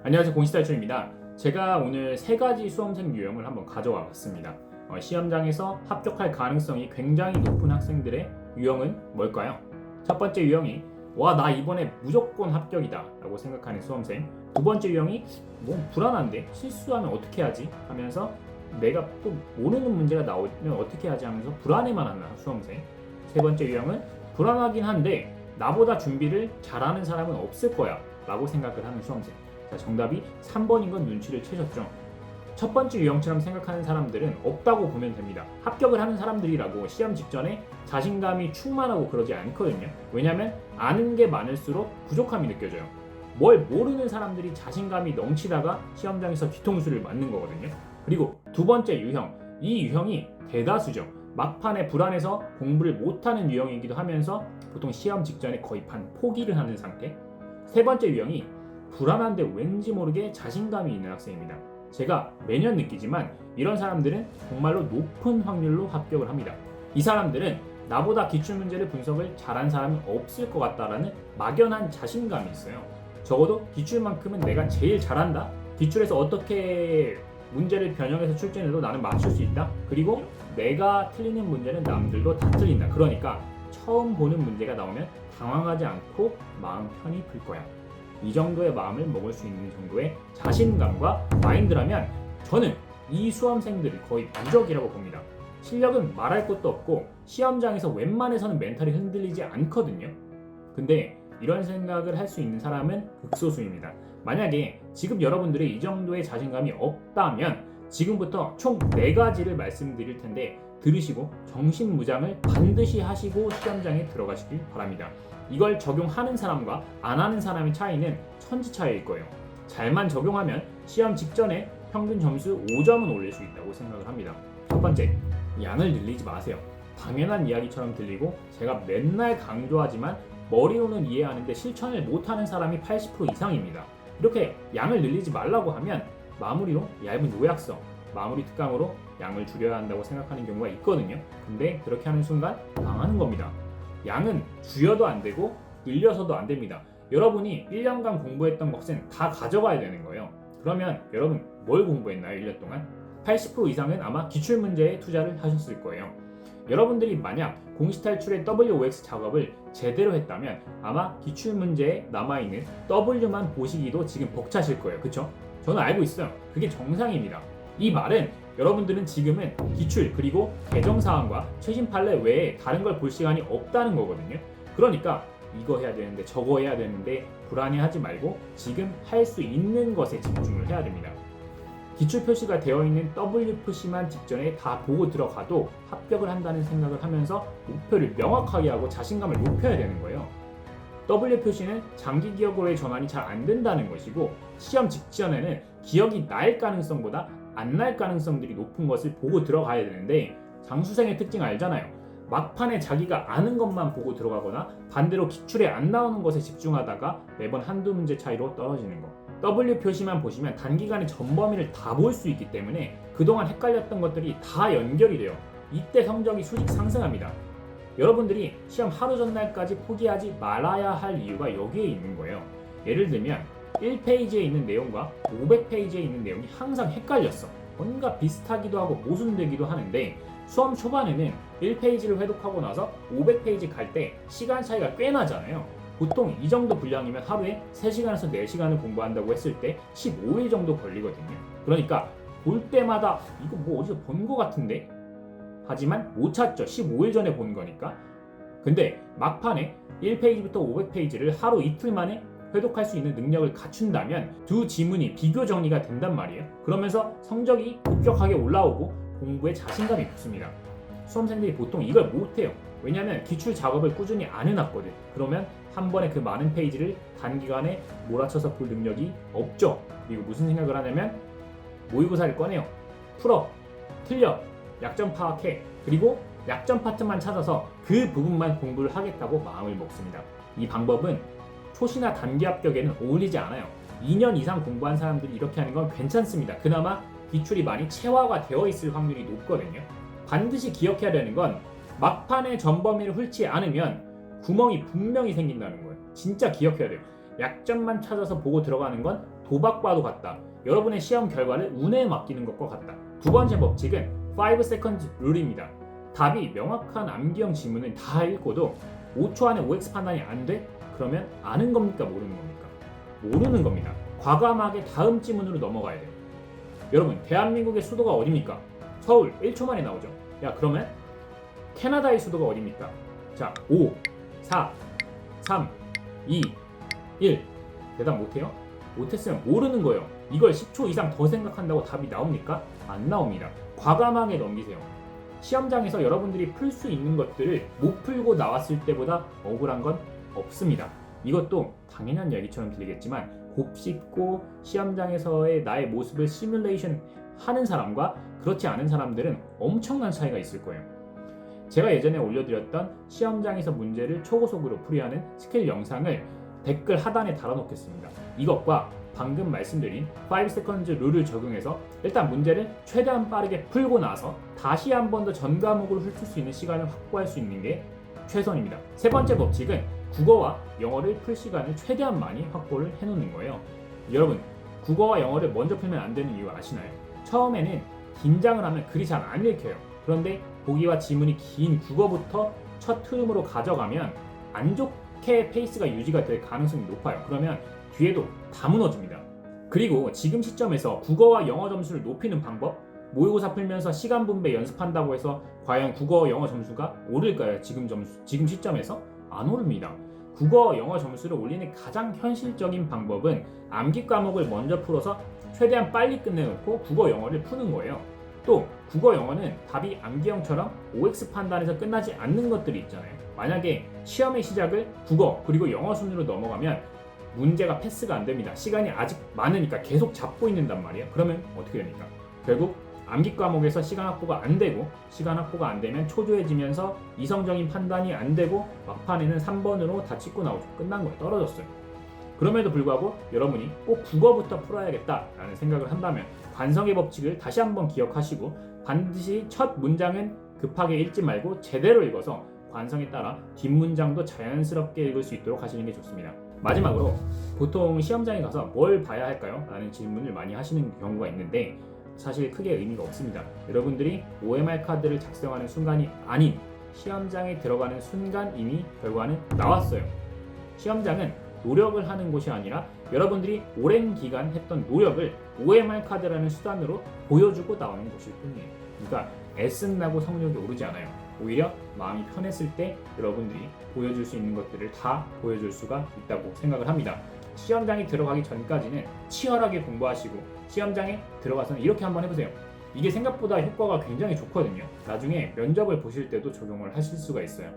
안녕하세요, 공시탈출입니다. 제가 오늘 세 가지 수험생 유형을 한번 가져와 봤습니다. 시험장에서 합격할 가능성이 굉장히 높은 학생들의 유형은 뭘까요? 첫 번째 유형이 나 이번에 무조건 합격이다 라고 생각하는 수험생. 두 번째 유형이 불안한데 실수하면 어떻게 하지 하면서 내가 또 모르는 문제가 나오면 어떻게 하지 하면서 불안해만 하는 수험생. 세 번째 유형은 불안하긴 한데 나보다 준비를 잘하는 사람은 없을 거야 라고 생각을 하는 수험생. 자, 정답이 3번인 건 눈치를 채셨죠? 첫 번째 유형처럼 생각하는 사람들은 없다고 보면 됩니다. 합격을 하는 사람들이라고 시험 직전에 자신감이 충만하고 그러지 않거든요. 왜냐하면 아는 게 많을수록 부족함이 느껴져요. 뭘 모르는 사람들이 자신감이 넘치다가 시험장에서 뒤통수를 맞는 거거든요. 그리고 두 번째 유형, 이 유형이 대다수죠. 막판에 불안해서 공부를 못하는 유형이기도 하면서 보통 시험 직전에 거의 반 포기를 하는 상태. 세 번째 유형이 불안한데 왠지 모르게 자신감이 있는 학생입니다. 제가 매년 느끼지만 이런 사람들은 정말로 높은 확률로 합격을 합니다. 이 사람들은 나보다 기출문제를 분석을 잘한 사람은 없을 것 같다라는 막연한 자신감이 있어요. 적어도 기출만큼은 내가 제일 잘한다. 기출에서 어떻게 문제를 변형해서 출제해도 나는 맞출 수 있다. 그리고 내가 틀리는 문제는 남들도 다 틀린다. 그러니까 처음 보는 문제가 나오면 당황하지 않고 마음 편히 풀 거야. 이 정도의 마음을 먹을 수 있는 정도의 자신감과 마인드라면 저는 이 수험생들을 거의 무적이라고 봅니다. 실력은 말할 것도 없고 시험장에서 웬만해서는 멘탈이 흔들리지 않거든요. 근데 이런 생각을 할 수 있는 사람은 극소수입니다. 만약에 지금 여러분들이 이 정도의 자신감이 없다면 지금부터 총 4가지를 말씀드릴 텐데 들으시고 정신무장을 반드시 하시고 시험장에 들어가시길 바랍니다. 이걸 적용하는 사람과 안 하는 사람의 차이는 천지 차이일 거예요. 잘만 적용하면 시험 직전에 평균 점수 5점은 올릴 수 있다고 생각을 합니다. 첫 번째, 양을 늘리지 마세요. 당연한 이야기처럼 들리고 제가 맨날 강조하지만 머리로는 이해하는데 실천을 못하는 사람이 80% 이상입니다. 이렇게 양을 늘리지 말라고 하면 마무리로 얇은 요약서, 마무리 특강으로 양을 줄여야 한다고 생각하는 경우가 있거든요. 근데 그렇게 하는 순간 당하는 겁니다. 양은 줄여도 안 되고 늘려서도 안 됩니다. 여러분이 1년간 공부했던 것은 다 가져가야 되는 거예요. 그러면 여러분 뭘 공부했나요? 1년 동안? 80% 이상은 아마 기출문제에 투자를 하셨을 거예요. 여러분들이 만약 공시탈출의 WOX 작업을 제대로 했다면 아마 기출문제에 남아있는 W만 보시기도 지금 벅차실 거예요. 그쵸? 저는 알고 있어요. 그게 정상입니다. 이 말은 여러분들은 지금은 기출 그리고 개정사항과 최신 판례 외에 다른 걸 볼 시간이 없다는 거거든요. 그러니까 이거 해야 되는데 저거 해야 되는데 불안해하지 말고 지금 할 수 있는 것에 집중을 해야 됩니다. 기출 표시가 되어 있는 W 표시만 직전에 다 보고 들어가도 합격을 한다는 생각을 하면서 목표를 명확하게 하고 자신감을 높여야 되는 거예요. W 표시는 장기 기억으로의 전환이 잘 안 된다는 것이고 시험 직전에는 기억이 날 가능성보다 안 날 가능성들이 높은 것을 보고 들어가야 되는데 장수생의 특징 알잖아요. 막판에 자기가 아는 것만 보고 들어가거나 반대로 기출에 안 나오는 것에 집중하다가 매번 한두 문제 차이로 떨어지는 거. W 표시만 보시면 단기간에 전 범위를 다 볼 수 있기 때문에 그동안 헷갈렸던 것들이 다 연결이 돼요. 이때 성적이 수직 상승합니다. 여러분들이 시험 하루 전날까지 포기하지 말아야 할 이유가 여기에 있는 거예요. 예를 들면 1페이지에 있는 내용과 500페이지에 있는 내용이 항상 헷갈렸어. 뭔가 비슷하기도 하고 모순되기도 하는데 수험 초반에는 1페이지를 회독하고 나서 500페이지 갈 때 시간 차이가 꽤 나잖아요. 보통 이 정도 분량이면 하루에 3시간에서 4시간을 공부한다고 했을 때 15일 정도 걸리거든요. 그러니까 볼 때마다 이거 어디서 본 거 같은데? 하지만 못 찾죠. 15일 전에 본 거니까. 근데 막판에 1페이지부터 500페이지를 하루 이틀 만에 회독할 수 있는 능력을 갖춘다면 두 지문이 비교 정리가 된단 말이에요. 그러면서 성적이 급격하게 올라오고 공부에 자신감이 붙습니다. 수험생들이 보통 이걸 못해요. 왜냐하면 기출 작업을 꾸준히 안 해놨거든. 그러면 한 번에 그 많은 페이지를 단기간에 몰아쳐서 볼 능력이 없죠. 그리고 무슨 생각을 하냐면 모의고사를 꺼내요. 풀어, 틀려, 약점 파악해. 그리고 약점 파트만 찾아서 그 부분만 공부를 하겠다고 마음을 먹습니다. 이 방법은 초시나 단기 합격에는 어울리지 않아요. 2년 이상 공부한 사람들이 이렇게 하는 건 괜찮습니다. 그나마 기출이 많이 체화가 되어 있을 확률이 높거든요. 반드시 기억해야 되는 건 막판에 전범위를 훑지 않으면 구멍이 분명히 생긴다는 거예요. 진짜 기억해야 돼요. 약점만 찾아서 보고 들어가는 건 도박과도 같다. 여러분의 시험 결과를 운에 맡기는 것과 같다. 두 번째 법칙은 5 seconds 룰입니다. 답이 명확한 암기형 지문을 다 읽고도 5초 안에 OX 판단이 안 돼? 그러면 아는 겁니까? 모르는 겁니까? 모르는 겁니다. 과감하게 다음 지문으로 넘어가야 돼요. 여러분, 대한민국의 수도가 어디입니까? 서울 1초 만에 나오죠. 야, 그러면 캐나다의 수도가 어디입니까? 자, 5, 4, 3, 2, 1. 대답 못해요? 못했으면 모르는 거예요. 이걸 10초 이상 더 생각한다고 답이 나옵니까? 안 나옵니다. 과감하게 넘기세요. 시험장에서 여러분들이 풀 수 있는 것들을 못 풀고 나왔을 때보다 억울한 건 없습니다. 이것도 당연한 얘기처럼 들리겠지만 곱씹고 시험장에서의 나의 모습을 시뮬레이션 하는 사람과 그렇지 않은 사람들은 엄청난 차이가 있을 거예요. 제가 예전에 올려드렸던 시험장에서 문제를 초고속으로 풀이하는 스킬 영상을 댓글 하단에 달아놓겠습니다. 이것과 방금 말씀드린 5 seconds 룰을 적용해서 일단 문제를 최대한 빠르게 풀고 나서 다시 한 번 더 전 과목을 훑을 수 있는 시간을 확보할 수 있는 게 최선입니다. 세 번째 법칙은 국어와 영어를 풀 시간을 최대한 많이 확보를 해놓는 거예요. 여러분, 국어와 영어를 먼저 풀면 안 되는 이유 아시나요? 처음에는 긴장을 하면 글이 잘 안 읽혀요. 그런데 보기와 지문이 긴 국어부터 첫 흐름으로 가져가면 안 좋게 페이스가 유지가 될 가능성이 높아요. 그러면 뒤에도 다 무너집니다. 그리고 지금 시점에서 국어와 영어 점수를 높이는 방법, 모의고사 풀면서 시간 분배 연습한다고 해서 과연 국어 영어 점수가 오를까요? 지금 시점에서 안 오릅니다. 국어 영어 점수를 올리는 가장 현실적인 방법은 암기 과목을 먼저 풀어서 최대한 빨리 끝내놓고 국어 영어를 푸는 거예요. 또 국어 영어는 답이 암기형처럼 OX 판단에서 끝나지 않는 것들이 있잖아요. 만약에 시험의 시작을 국어 그리고 영어 순으로 넘어가면 문제가 패스가 안 됩니다. 시간이 아직 많으니까 계속 잡고 있는단 말이에요. 그러면 어떻게 됩니까? 결국 암기 과목에서 시간 확보가 안 되고, 시간 확보가 안 되면 초조해지면서 이성적인 판단이 안 되고 막판에는 3번으로 다 찍고 나오죠. 끝난 거예요. 떨어졌어요. 그럼에도 불구하고 여러분이 꼭 국어부터 풀어야겠다라는 생각을 한다면 관성의 법칙을 다시 한번 기억하시고 반드시 첫 문장은 급하게 읽지 말고 제대로 읽어서 관성에 따라 뒷문장도 자연스럽게 읽을 수 있도록 하시는 게 좋습니다. 마지막으로 보통 시험장에 가서 뭘 봐야 할까요? 라는 질문을 많이 하시는 경우가 있는데 사실 크게 의미가 없습니다. 여러분들이 OMR 카드를 작성하는 순간이 아닌 시험장에 들어가는 순간 이미 결과는 나왔어요. 시험장은 노력을 하는 곳이 아니라 여러분들이 오랜 기간 했던 노력을 OMR 카드라는 수단으로 보여주고 나오는 곳일 뿐이에요. 그러니까 애쓴다고 성적이 오르지 않아요. 오히려 마음이 편했을 때 여러분들이 보여줄 수 있는 것들을 다 보여줄 수가 있다고 생각을 합니다. 시험장에 들어가기 전까지는 치열하게 공부하시고 시험장에 들어가서는 이렇게 한번 해보세요. 이게 생각보다 효과가 굉장히 좋거든요. 나중에 면접을 보실 때도 적용을 하실 수가 있어요.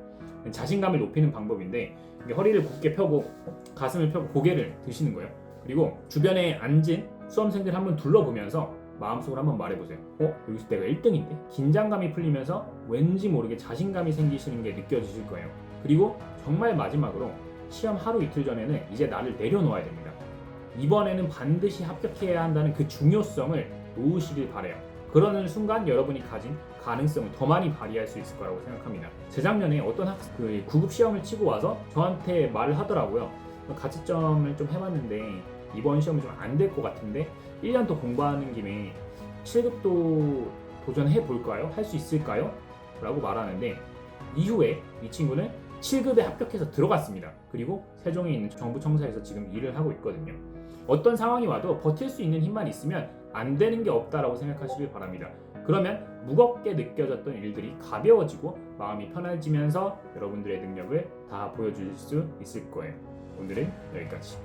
자신감을 높이는 방법인데 허리를 곧게 펴고 가슴을 펴고 고개를 드시는 거예요. 그리고 주변에 앉은 수험생들 한번 둘러보면서 마음속으로 한번 말해보세요. 여기서 내가 1등인데? 긴장감이 풀리면서 왠지 모르게 자신감이 생기시는 게 느껴지실 거예요. 그리고 정말 마지막으로 시험 하루 이틀 전에는 이제 나를 내려놓아야 됩니다. 이번에는 반드시 합격해야 한다는 그 중요성을 놓으시길 바라요. 그러는 순간 여러분이 가진 가능성을 더 많이 발휘할 수 있을 거라고 생각합니다. 재작년에 어떤 학생, 구급 시험을 치고 와서 저한테 말을 하더라고요. 가채점을 좀 해봤는데 이번 시험은 좀 안 될 것 같은데 1년 더 공부하는 김에 7급도 도전해 볼까요? 할 수 있을까요? 라고 말하는데 이후에 이 친구는 7급에 합격해서 들어갔습니다. 그리고 세종에 있는 정부 청사에서 지금 일을 하고 있거든요. 어떤 상황이 와도 버틸 수 있는 힘만 있으면 안 되는 게 없다라고 생각하시길 바랍니다. 그러면 무겁게 느껴졌던 일들이 가벼워지고 마음이 편해지면서 여러분들의 능력을 다 보여줄 수 있을 거예요. 오늘은 여기까지.